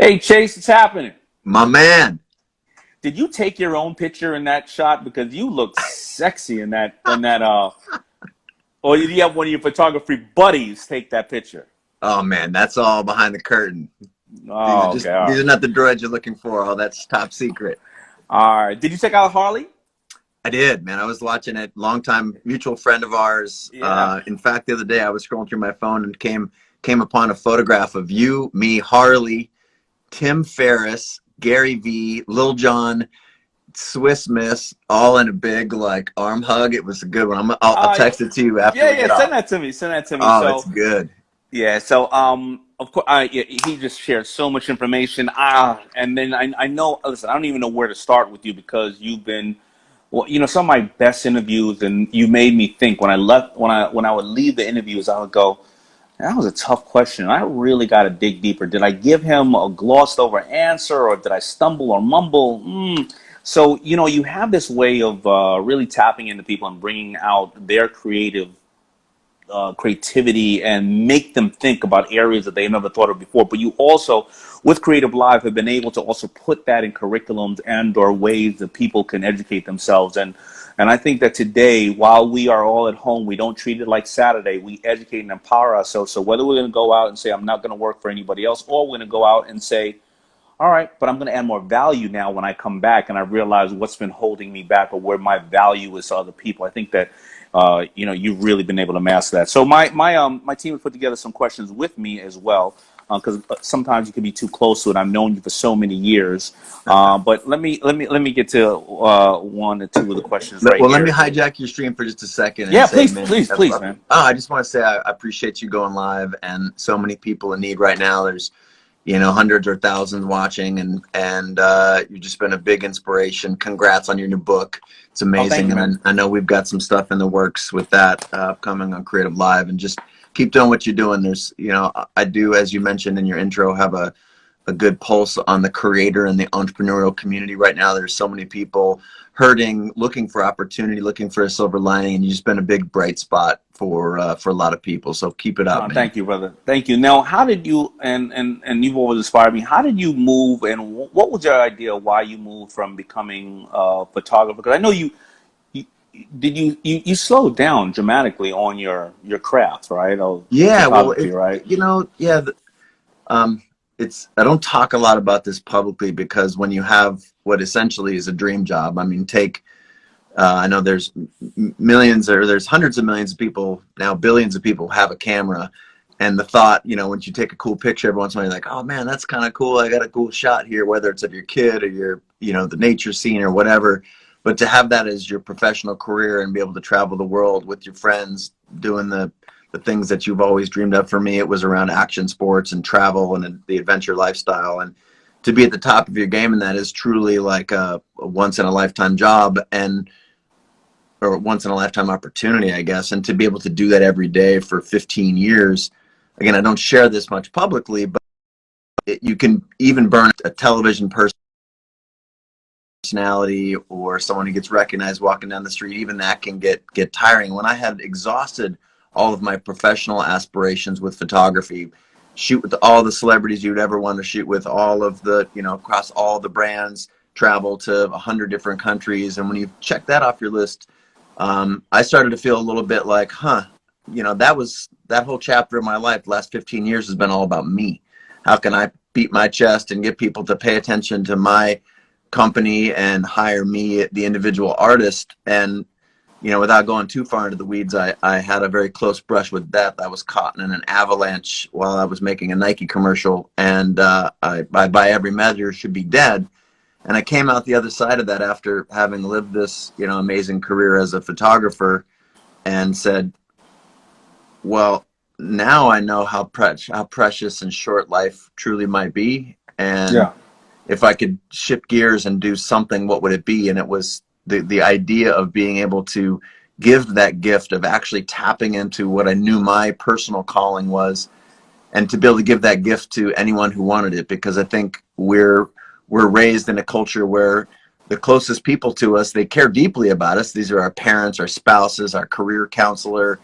Hey Chase, it's happening. My man. Did you take your own picture in that shot? Because you look sexy in that or did you have one of your photography buddies take that picture? Oh man, that's all behind the curtain. These are Oh, just okay, all these right. are not the droids you're looking for. All that's top secret. All right. Did you check out Harley? I did, man. I was watching it. Longtime mutual friend of ours. Yeah. In fact, the other day I was scrolling through my phone and came upon a photograph of you, me, Harley, Tim Ferriss, Gary V, Lil Jon, Swiss Miss, all in a big like arm hug. It was a good one. I'll Uh text it to you after yeah, we yeah, get send off. that to me. Send that to me. Oh, it's So good. yeah, of course, yeah, he just shared so much information. And then I know, listen, I don't even know where to start with you because you've been, well, some of my best interviews, and you made me think when I left, when I would leave the interviews, I would go, that was a tough question. I really got to dig deeper. Did I give him a glossed over answer, or did I stumble or mumble? So, you have this way of really tapping into people and bringing out their creativity and make them think about areas that they never thought of before. But you also, with Creative Live, have been able to also put that in curriculums and or ways that people can educate themselves. And I think that today, while we are all at home, we don't treat it like Saturday. We educate and empower ourselves. So whether we're going to go out and say, I'm not going to work for anybody else, or we're going to go out and say, all right, but I'm going to add more value now when I come back and I realize what's been holding me back or where my value is to other people. I think that you've really been able to master that. So my team has put together some questions with me as well because sometimes you can be too close to it. I've known you for so many years, but let me get to one or two of the questions right Well, let me here. hijack your stream for just a second and Yeah, say, please, man, please, please, man. I just want to say I appreciate you going live, and so many people in need right now. There's, hundreds or thousands watching, and you've just been a big inspiration. Congrats on your new book. It's Oh, thank amazing, you, man. and I know we've got some stuff in the works with that coming on Creative Live, and just keep doing what you're doing. There's, I do, as you mentioned in your intro, have a good pulse on the creator and the entrepreneurial community right now. There's so many people hurting, looking for opportunity, looking for a silver lining, and you've just been a big bright spot for a lot of people. So keep it up, man. Thank you, brother. Thank you. Now, how did you and you've always inspired me. How did you move, and what was your idea why you moved from becoming a photographer? Because I know you did you slowed down dramatically on your craft, right? Of Yeah, well, photography, right? yeah. It's I don't talk a lot about this publicly because when you have what essentially is a dream job, I mean, take I know there's millions or there's hundreds of millions of people now, billions of people have a camera. And the thought, once you take a cool picture, every once in a while, you're like, oh man, that's kind of cool. I got a cool shot here, whether it's of your kid or your, the nature scene or whatever. But to have that as your professional career and be able to travel the world with your friends, doing the things that you've always dreamed of. For me, it was around action sports and travel and the adventure lifestyle. And to be at the top of your game in that is truly like a once in a lifetime job or once in a lifetime opportunity, I guess. And to be able to do that every day for 15 years, again, I don't share this much publicly, but you can even burn a television personality or someone who gets recognized walking down the street. Even that can get tiring. When I had exhausted all of my professional aspirations with photography, shoot with all the celebrities you'd ever want to shoot with, all of the, across all the brands, travel to 100 different countries. And when you check that off your list, I started to feel a little bit like, that whole chapter of my life, the last 15 years has been all about me. How can I beat my chest and get people to pay attention to my company and hire me, the individual artist? And, without going too far into the weeds, I had a very close brush with death. I was caught in an avalanche while I was making a Nike commercial, and I, by every measure, should be dead. And I came out the other side of that after having lived this, amazing career as a photographer, and said, well, now I know how precious and short life truly might be. And Yeah. if I could shift gears and do something, what would it be? And it was the idea of being able to give that gift of actually tapping into what I knew my personal calling was, and to be able to give that gift to anyone who wanted it. Because I think we're raised in a culture where the closest people to us, they care deeply about us. These are our parents, our spouses, our career counselor,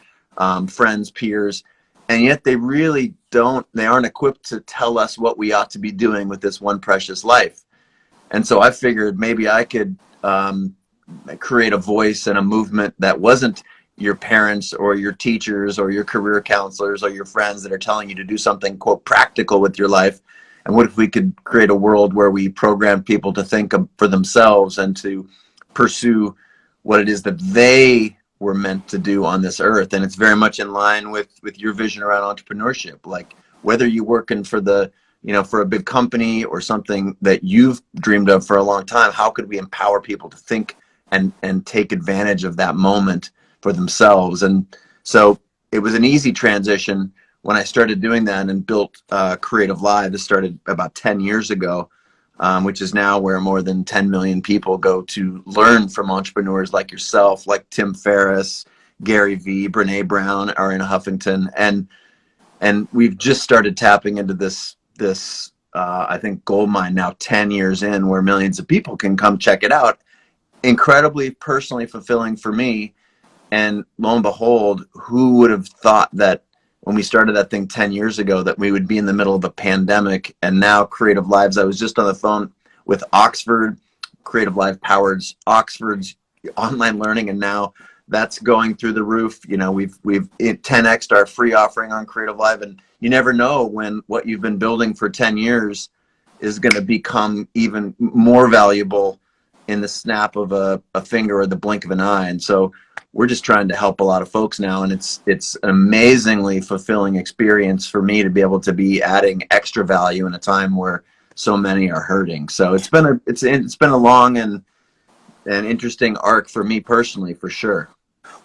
friends, peers. and yet they really don't, they aren't equipped to tell us what we ought to be doing with this one precious life. And so I figured maybe I could create a voice and a movement that wasn't your parents or your teachers or your career counselors or your friends that are telling you to do something, quote, practical with your life. And what if we could create a world where we program people to think for themselves and to pursue what it is that they were meant to do on this earth? And it's very much in line with your vision around entrepreneurship. Like, whether you're working for for a big company or something that you've dreamed of for a long time, how could we empower people to think and take advantage of that moment for themselves? And so it was an easy transition when I started doing that and built Creative Live. This started about 10 years ago, which is now where more than 10 million people go to learn from entrepreneurs like yourself, like Tim Ferriss, Gary Vee, Brene Brown, Ariana Huffington. And we've just started tapping into this I think gold mine now, 10 years in, where millions of people can come check it out. Incredibly personally fulfilling for me. And lo and behold, who would have thought that when we started that thing 10 years ago that we would be in the middle of a pandemic? And now Creative Lives, I was just on the phone with Oxford. Creative Live powers Oxford's online learning, and now that's going through the roof. We've 10x'd our free offering on Creative Live, and you never know when what you've been building for 10 years is going to become even more valuable in the snap of a finger or the blink of an eye. And so we're just trying to help a lot of folks now, and it's an amazingly fulfilling experience for me to be able to be adding extra value in a time where so many are hurting. So it's been a long and interesting arc for me personally, for sure.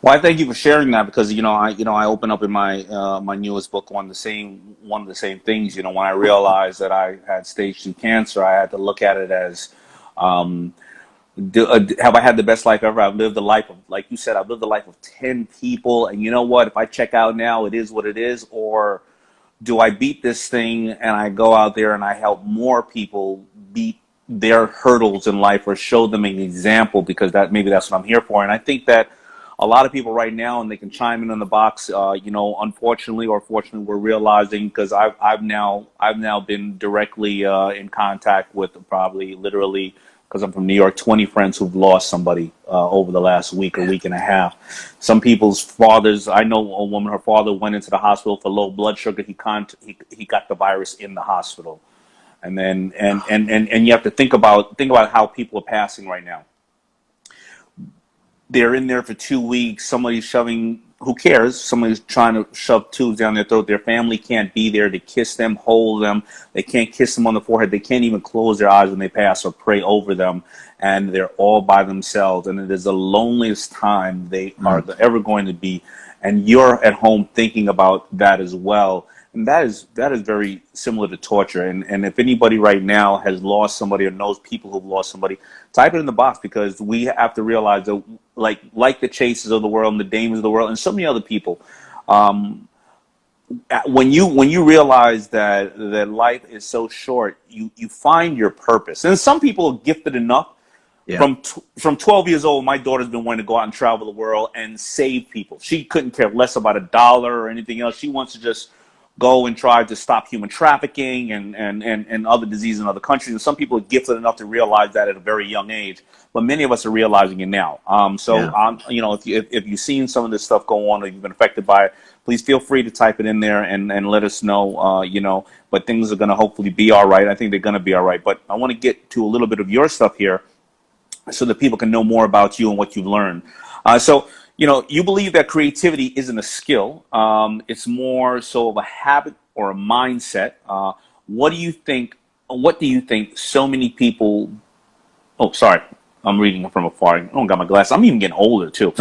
Well, I thank you for sharing that, because I open up in my my newest book one of the same things. When I realized that I had stage 2 cancer, I had to look at it as, have I had the best life ever? I've lived the life of, like you said, I've lived the life of 10 people, and you know what? If I check out now, it is what it is. Or do I beat this thing and I go out there and I help more people beat their hurdles in life, or show them an example, because maybe that's what I'm here for. And I think that a lot of people right now, and they can chime in on the box, unfortunately or fortunately, we're realizing, because I've now been directly in contact with, probably literally, because I'm from New York, 20 friends who've lost somebody over the last week or week and a half. Some people's fathers, I know a woman, her father went into the hospital for low blood sugar. He got the virus in the hospital. And then and you have to think about how people are passing right now. They're in there for 2 weeks. Somebody's shoving, who cares? Somebody's trying to shove tubes down their throat. Their family can't be there to kiss them, hold them. They can't kiss them on the forehead. They can't even close their eyes when they pass or pray over them. And they're all by themselves. And it is the loneliest time they are ever going to be. And you're at home thinking about that as well. And that is very similar to torture. And if anybody right now has lost somebody or knows people who've lost somebody, type it in the box, because we have to realize that, like the Chases of the world and the Daymons of the world and so many other people, when you realize that life is so short, you find your purpose. And some people are gifted enough. Yeah. From 12 years old, my daughter's been wanting to go out and travel the world and save people. She couldn't care less about $1 or anything else. She wants to just go and try to stop human trafficking and other diseases in other countries. And some people are gifted enough to realize that at a very young age, but many of us are realizing it now. If you've seen some of this stuff go on, or you've been affected by it, please feel free to type it in there and let us know. But things are going to hopefully be all right. I think they're going to be all right. But I want to get to a little bit of your stuff here, so that people can know more about you and what you've learned. You believe that creativity isn't a skill. It's more so of a habit or a mindset. What do you think so many people... Oh, sorry. I'm reading from afar. I don't got my glasses. I'm even getting older, too.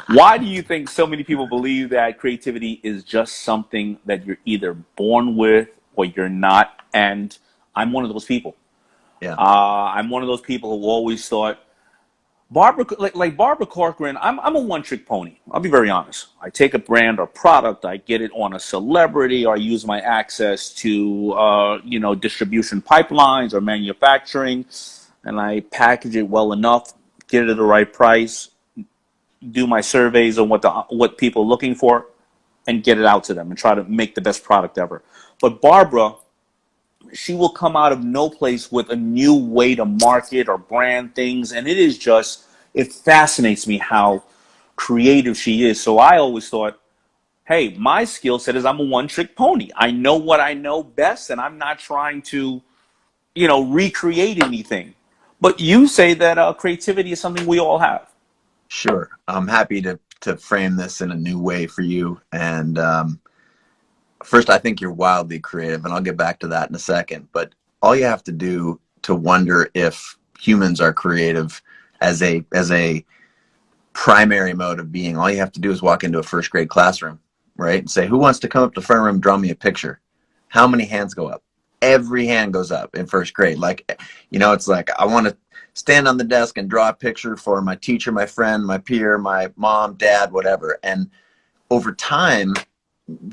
Why do you think so many people believe that creativity is just something that you're either born with or you're not? And I'm one of those people. Yeah. I'm one of those people who always thought, like Barbara Corcoran, I'm a one-trick pony. I'll be very honest. I take a brand or product, I get it on a celebrity, or I use my access to, distribution pipelines or manufacturing, and I package it well enough, get it at the right price, do my surveys on what people are looking for, and get it out to them and try to make the best product ever. But Barbara, she will come out of no place with a new way to market or brand things. And it is just, it fascinates me how creative she is. So I always thought, hey, my skill set is I'm a one-trick pony. I know what I know best, and I'm not trying to, recreate anything. But you say that creativity is something we all have. Sure. I'm happy to frame this in a new way for you. And first, I think you're wildly creative, and I'll get back to that in a second. But all you have to do to wonder if humans are creative as a primary mode of being, all you have to do is walk into a first grade classroom, right? And say, who wants to come up to the front room and draw me a picture? How many hands go up? Every hand goes up in first grade. Like, it's like, I want to stand on the desk and draw a picture for my teacher, my friend, my peer, my mom, dad, whatever. And over time,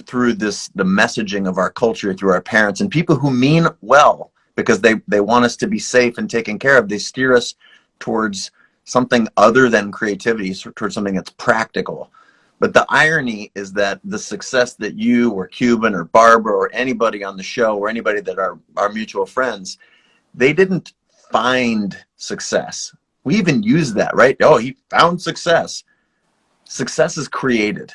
through the messaging of our culture, through our parents and people who mean well, because they want us to be safe and taken care of, they steer us towards something other than creativity, towards something that's practical. But the irony is that the success that you or Cuban or Barbara or anybody on the show or anybody that are our mutual friends, they didn't find success. We even use that, right? Oh, he found success. Success is created.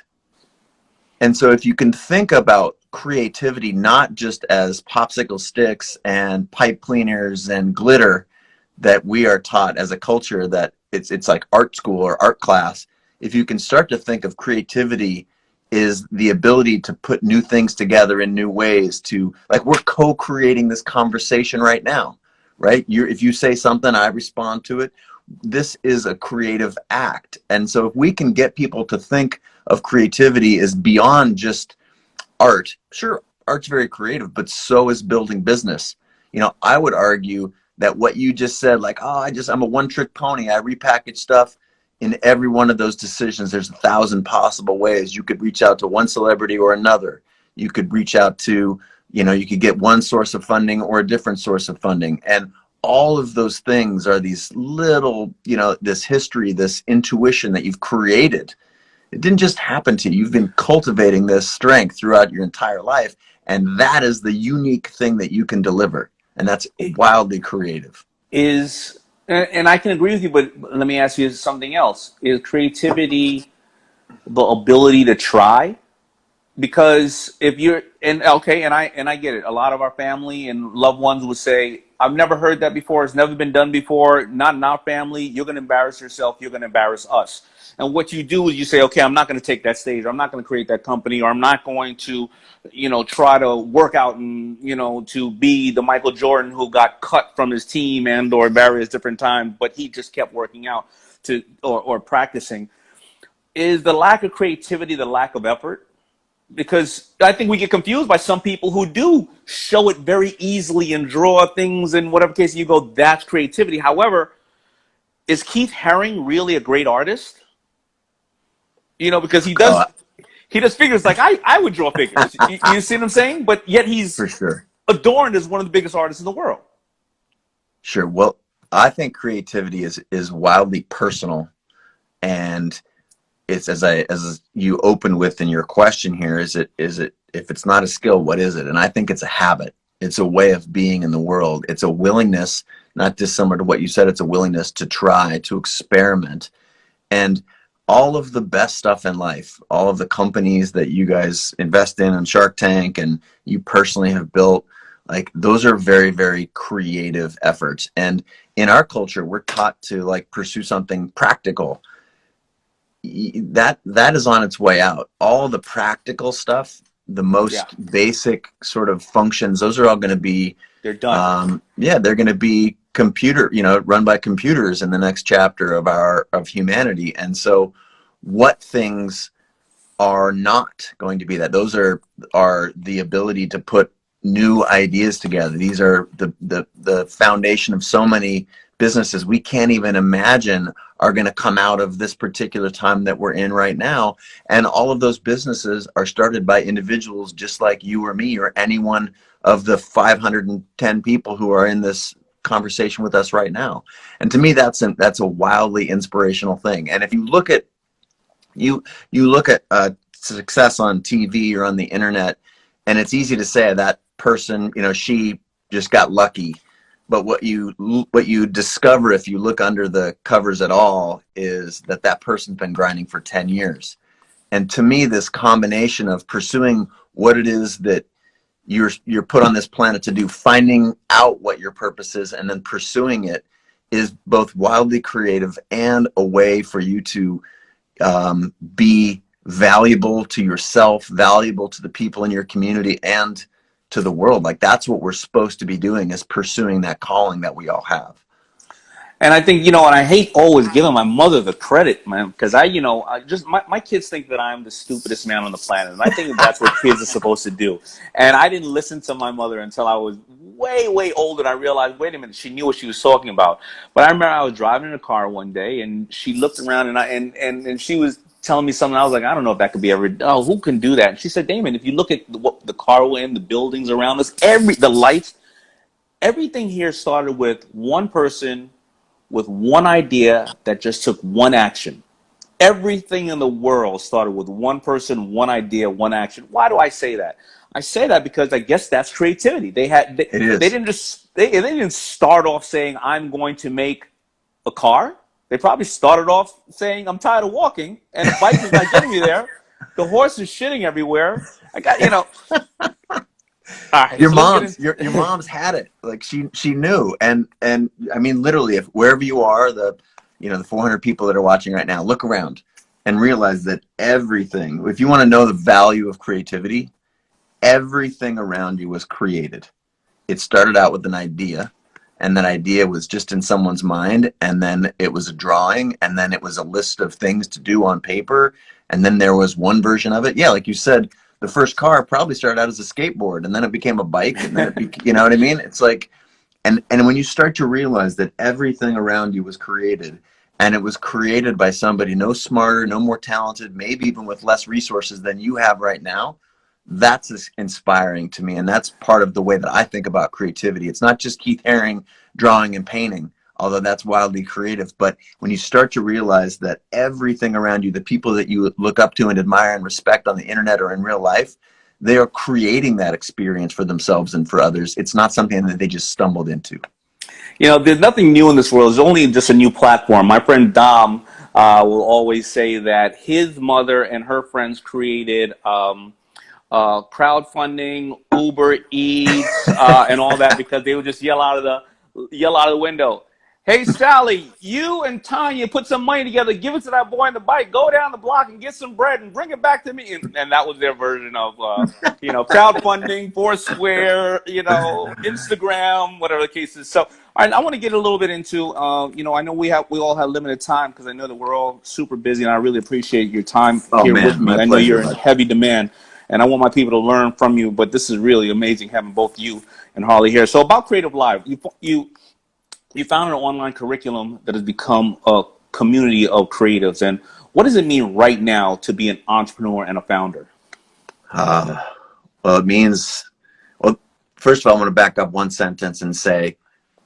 And so if you can think about creativity not just as popsicle sticks and pipe cleaners and glitter that we are taught as a culture, that it's like art school or art class, if you can start to think of creativity is the ability to put new things together in new ways, to, like, we're co-creating this conversation right now, right? If you say something, I respond to it. This is a creative act. And so if we can get people to think of creativity as beyond just art, sure, art's very creative, but so is building business. I would argue that what you just said, like, oh, I'm a one-trick pony, I repackage stuff. In every one of those decisions, there's 1,000 possible ways. You could reach out to one celebrity or another. You could reach out to, you could get one source of funding or a different source of funding. And all of those things are these little, this history, this intuition that you've created. It didn't just happen to you. You've been cultivating this strength throughout your entire life. And that is the unique thing that you can deliver. And that's wildly creative. And I can agree with you, but let me ask you something else. Is creativity the ability to try? Because if you're, and I get it. A lot of our family and loved ones would say, I've never heard that before. It's never been done before. Not in our family. You're going to embarrass yourself. You're going to embarrass us. And what you do is you say, okay, I'm not going to take that stage. I'm not going to create that company, or I'm not going to, try to work out and, to be the Michael Jordan who got cut from his team and or various different times, but he just kept working out or practicing. Is the lack of creativity the lack of effort? Because I think we get confused by some people who do show it very easily and draw things in whatever case you go, that's creativity. However, is Keith Haring really a great artist? Because he does figures like I would draw figures. You see what I'm saying? But yet he's For sure adorned as one of the biggest artists in the world. Sure. Well, I think creativity is wildly personal, and it's as you opened with in your question here, is it if it's not a skill, what is it? And I think it's a habit. It's a way of being in the world. It's a willingness, not dissimilar to what you said, it's a willingness to try, to experiment. And all of the best stuff in life, all of the companies that you guys invest in on Shark Tank and you personally have built, like, those are very, very creative efforts. And in our culture, we're taught to, like, pursue something practical. That is on its way out. All the practical stuff, the most basic sort of functions, those are all going to be, they're done. They're going to be run by computers in the next chapter of humanity. And so what things are not going to be that? Those are the ability to put new ideas together. These are the foundation of so many businesses we can't even imagine are going to come out of this particular time that we're in right now. And all of those businesses are started by individuals just like you or me or anyone of the 510 people who are in this conversation with us right now. And to me, that's a wildly inspirational thing. And if you look at success on TV or on the internet, and it's easy to say that person, she just got lucky. But what you discover if you look under the covers at all is that person's been grinding for 10 years. And to me, this combination of pursuing what it is that you're put on this planet to do, finding out what your purpose is, and then pursuing it, is both wildly creative and a way for you to be valuable to yourself, valuable to the people in your community, and to the world. Like, that's what we're supposed to be doing, is pursuing that calling that we all have. And I think, and I hate always giving my mother the credit, man, because my kids think that I'm the stupidest man on the planet. And I think that's what kids are supposed to do. And I didn't listen to my mother until I was way, way older. And I realized, wait a minute, she knew what she was talking about. But I remember I was driving in a car one day, and she looked around, and she was telling me something. I was like, I don't know if that could be ever. Oh, who can do that? And she said, Daymond, if you look at the car we're in, the buildings around us, the lights, everything here started with one person with one idea that just took one action. Everything in the world started with one person, one idea, one action. Why do I say that? I say that because I guess that's creativity. They didn't start off saying, I'm going to make a car. They probably started off saying, I'm tired of walking, and the bike is not getting me there. The horse is shitting everywhere. I got, All right, your mom's had it. Like, she knew. And I mean, literally, if wherever you are, the 400 people that are watching right now, look around and realize that everything, if you want to know the value of creativity, everything around you was created. It started out with an idea, and that idea was just in someone's mind, and then it was a drawing, and then it was a list of things to do on paper, and then there was one version of it. Yeah, like you said, the first car probably started out as a skateboard, and then it became a bike, and then you know what I mean? It's like, and when you start to realize that everything around you was created, and it was created by somebody no smarter, no more talented, maybe even with less resources than you have right now, that's inspiring to me. And that's part of the way that I think about creativity. It's not just Keith Haring drawing and painting, although that's wildly creative. But when you start to realize that everything around you, the people that you look up to and admire and respect on the internet or in real life, they are creating that experience for themselves and for others. It's not something that they just stumbled into. There's nothing new in this world. There's only just a new platform. My friend Dom will always say that his mother and her friends created crowdfunding, Uber Eats, and all that, because they would just yell out of the window, "Hey Sally, you and Tanya put some money together, give it to that boy on the bike, go down the block and get some bread and bring it back to me." And that was their version of crowdfunding, Foursquare, Instagram, whatever the case is. So, all right, I want to get a little bit into I know we all have limited time, because I know that we're all super busy, and I really appreciate your time here with me. I know you're in heavy demand, and I want my people to learn from you, but this is really amazing having both you and Harley here. So about Creative Live, you found an online curriculum that has become a community of creatives. And what does it mean right now to be an entrepreneur and a founder? Well, it means, first of all, I want to back up one sentence and say,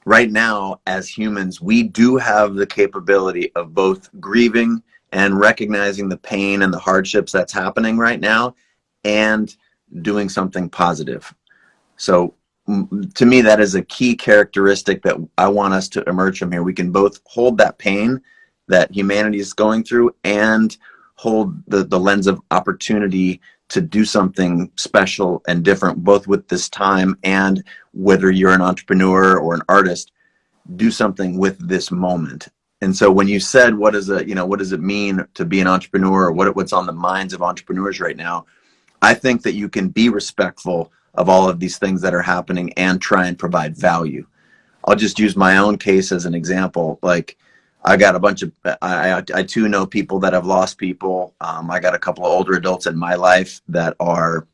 right now, as humans, we do have the capability of both grieving and recognizing the pain and the hardships that's happening right now, and doing something positive. So to me, that is a key characteristic that I want us to emerge from here. We can both hold that pain that humanity is going through and hold the lens of opportunity to do something special and different, both with this time, and whether you're an entrepreneur or an artist, do something with this moment. And so when you said, what does it mean to be an entrepreneur, or what's on the minds of entrepreneurs right now, I think that you can be respectful of all of these things that are happening and try and provide value. I'll just use my own case as an example. Like, I got a bunch of, I too know people that have lost people. I got a couple of older adults in my life that are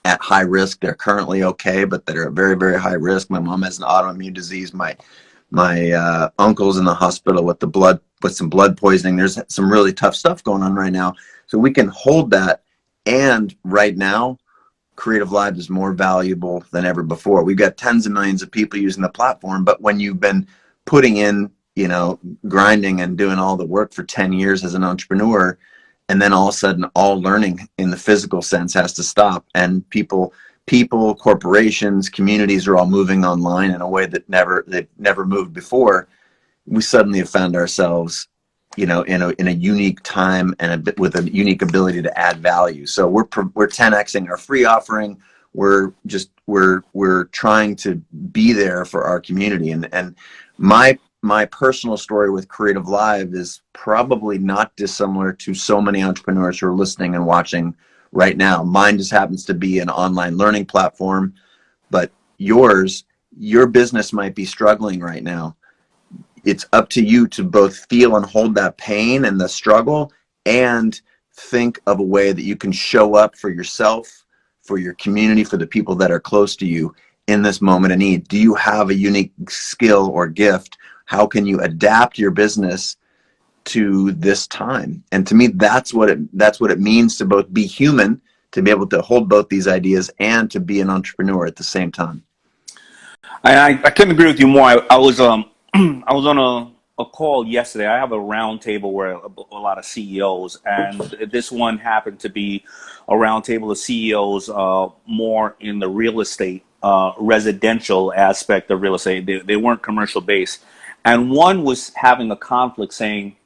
at high risk. They're currently okay, but that are at very, very high risk. My mom has an autoimmune disease. My uncle's in the hospital with some blood poisoning. There's some really tough stuff going on right now. So we can hold that. And right now, Creative Live is more valuable than ever before. We've got tens of millions of people using the platform, but when you've been putting in, grinding and doing all the work for 10 years as an entrepreneur, and then all of a sudden all learning in the physical sense has to stop, and people, corporations, communities are all moving online in a way that they've never moved before. We suddenly have found ourselves, in a unique time and a bit with a unique ability to add value. So we're 10xing our free offering. We're trying to be there for our community. And my personal story with Creative Live is probably not dissimilar to so many entrepreneurs who are listening and watching right now. Mine just happens to be an online learning platform, but your business might be struggling right now. It's up to you to both feel and hold that pain and the struggle, and think of a way that you can show up for yourself, for your community, for the people that are close to you in this moment of need. Do you have a unique skill or gift? How can you adapt your business to this time? And to me, that's what it means to both be human, to be able to hold both these ideas, and to be an entrepreneur at the same time. I couldn't agree with you more. I was I was on a call yesterday. I have a round table where a lot of CEOs, and this one happened to be a round table of CEOs more in the real estate, residential aspect of real estate. They weren't commercial based. And one was having a conflict, saying,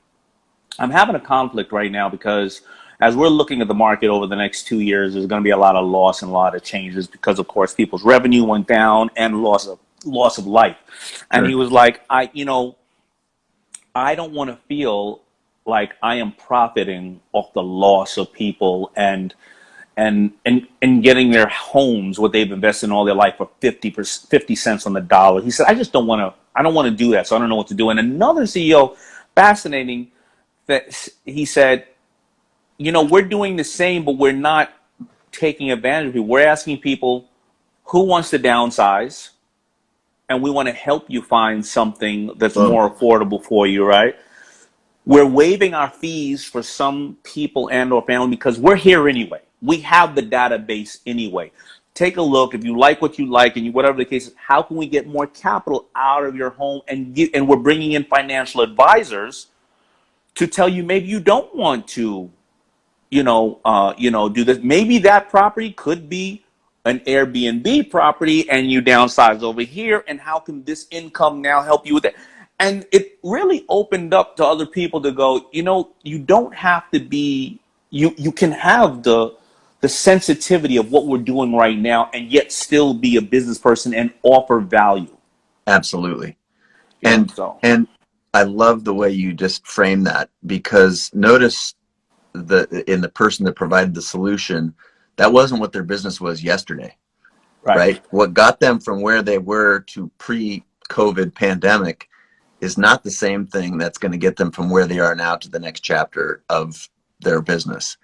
I'm having a conflict right now because as we're looking at the market over the next 2 years, there's going to be a lot of loss and a lot of changes because, of course, people's revenue went down and loss of life. And Sure. he was like, I don't want to feel like I am profiting off the loss of people and getting their homes, what they've invested in all their life, for 50 cents on the dollar. He said, I don't want to do that. So I don't know what to do. And another CEO, fascinating, that he said, we're doing the same, but we're not taking advantage of it. We're asking people who wants to downsize, and we want to help you find something that's more affordable for you, right? We're waiving our fees for some people and or family because we're here anyway. We have the database anyway. Take a look. If you like what you like, and whatever the case is, how can we get more capital out of your home? And we're bringing in financial advisors to tell you maybe you don't want to, do this. Maybe that property could be an Airbnb property and you downsize over here, and how can this income now help you with that? And it really opened up to other people to go, you don't have to be, you can have the sensitivity of what we're doing right now and yet still be a business person and offer value. Absolutely. And I love the way you just framed that, because notice in the person that provided the solution, that wasn't what their business was yesterday, right? What got them from where they were to pre-COVID pandemic is not the same thing that's going to get them from where they are now to the next chapter of their business.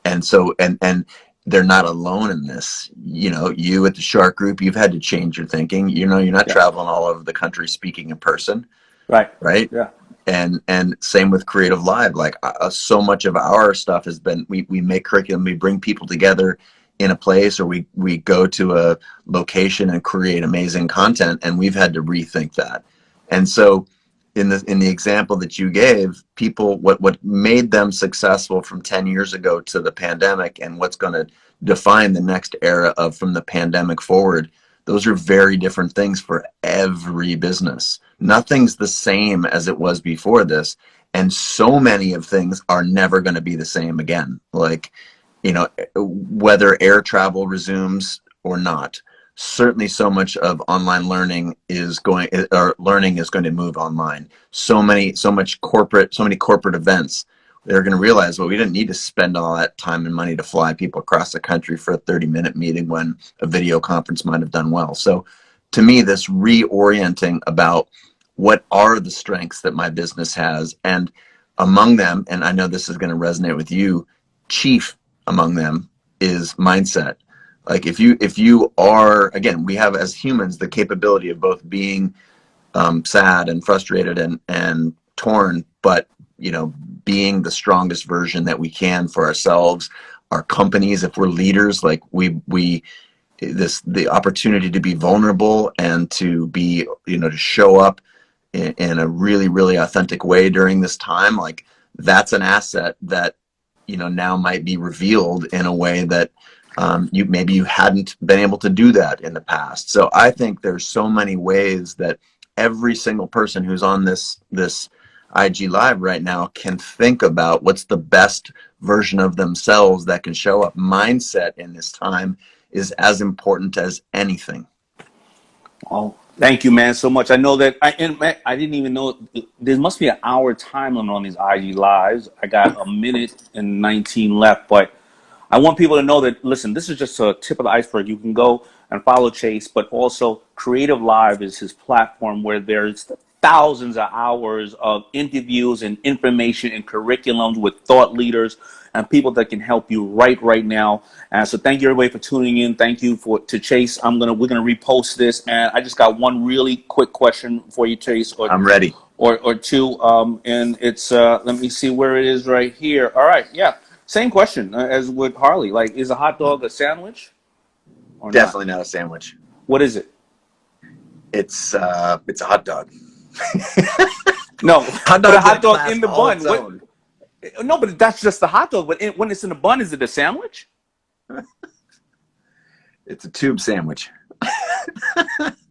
And so, and they're not alone in this. You at the Shark Group, you've had to change your thinking. You're not traveling all over the country speaking in person. Right. Yeah. And same with Creative Live. Like so much of our stuff has been, we make curriculum, we bring people together in a place, or we go to a location and create amazing content, and we've had to rethink that. And so in the example that you gave, people, what made them successful from 10 years ago to the pandemic, and what's going to define the next era of from the pandemic forward, those are very different things for every business. Nothing's the same as it was before this. And so many of things are never going to be the same again. Like, whether air travel resumes or not, certainly so much of online learning is going to move online. So many corporate events, they're going to realize, well, we didn't need to spend all that time and money to fly people across the country for a 30-minute meeting when a video conference might have done well. So to me, this reorienting about what are the strengths that my business has, and among them, and I know this is going to resonate with you, chief among them is mindset. Like if you are, again, we have as humans the capability of both being sad and frustrated and torn, but being the strongest version that we can for ourselves, our companies, if we're leaders, like the opportunity to be vulnerable and to be, to show up in a really, really authentic way during this time, like that's an asset that, now might be revealed in a way that you hadn't been able to do that in the past. So I think there's so many ways that every single person who's on this IG Live right now can think about what's the best version of themselves that can show up. Mindset in this time is as important as anything. Oh, thank you, man, so much. I know that I didn't even know there must be an hour time limit on these IG lives. I got a minute and 19 left, but I want people to know that, listen, this is just a tip of the iceberg. You can go and follow Chase, but also Creative Live is his platform where there's thousands of hours of interviews and information and curriculums with thought leaders and people that can help you right now. And so thank you everybody for tuning in. Thank you to Chase. We're gonna repost this, and I just got one really quick question for you, Chase. I'm ready. Or two, and it's let me see where it is right here. All right, yeah. Same question as with Harley. Like, is a hot dog a sandwich or Definitely not a sandwich. What is it? It's a hot dog. No, hot but a hot dog in the bun. No, but that's just the hot dog. But when it's in the bun, is it a sandwich? It's a tube sandwich.